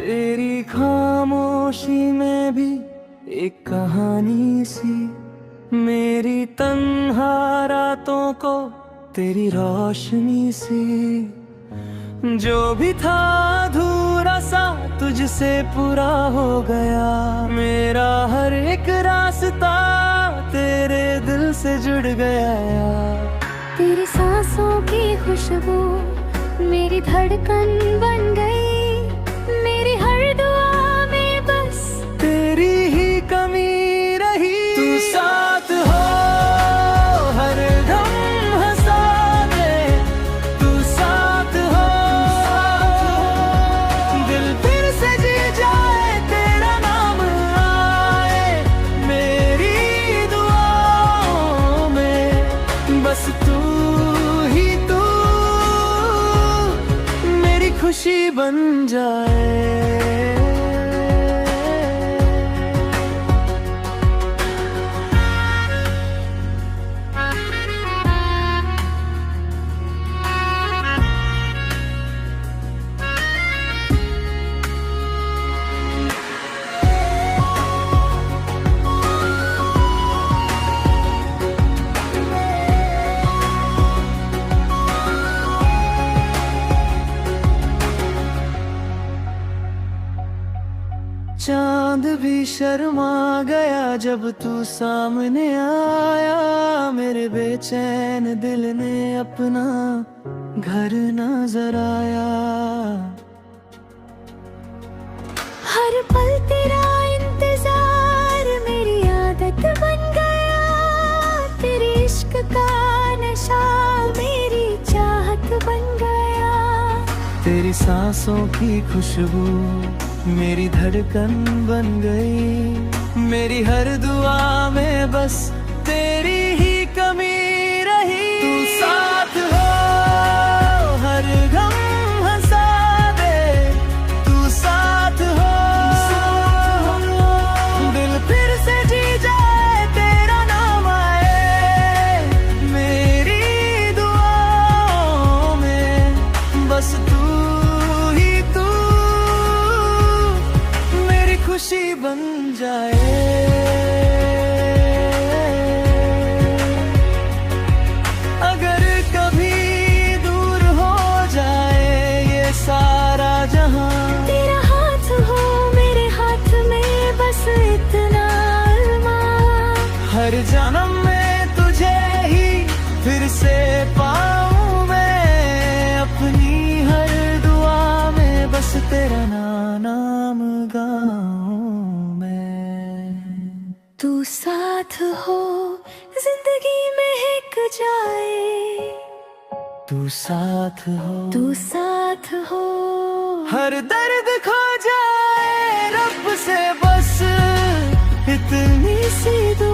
तेरी खामोशी में भी एक कहानी सी, मेरी तन्हा रातों को तेरी रोशनी सी। जो भी था अधूरा सा तुझसे पूरा हो गया, मेरा हर एक रास्ता तेरे दिल से जुड़ गया। तेरी सांसों की खुशबू मेरी धड़कन बन गई, मेरी हर दुआ में बस तेरी ही कमी रही। तू साथ हो हर दम हंसा दे, तू साथ हो दिल फिर से जी जाए, तेरा नाम आए मेरी दुआओं में। बस तू ही तू मेरी खुशी बन जाए। चांद भी शर्मा गया जब तू सामने आया, मेरे बेचैन दिल ने अपना घर नजर आया। हर पल तेरा इंतजार मेरी आदत बन गया, तेरे इश्क का नशा मेरी चाहत बन गया। तेरी सांसों की खुशबू मेरी धड़कन बन गई, मेरी हर दुआ में बस तेरी ही कमी रही। तू साथ हो हर गम हंसा दे, तू साथ हो दिल फिर से जी जाए, तेरा नाम आए मेरी दुआओं में। बस तू ही तू खुशी बन जाए। अगर कभी दूर हो जाए ये सारा जहां, तेरा हाथ हो मेरे हाथ में बस इतना अरमां। हर जन्म में तुझे ही फिर से पाऊं मैं, अपनी हर दुआ में बस तेरा नाम गाऊं मैं। तू साथ हो जिंदगी महक जाए, तू साथ हो, तू साथ हो हर दर्द खो जाए, रब से बस इतनी सी दुआ।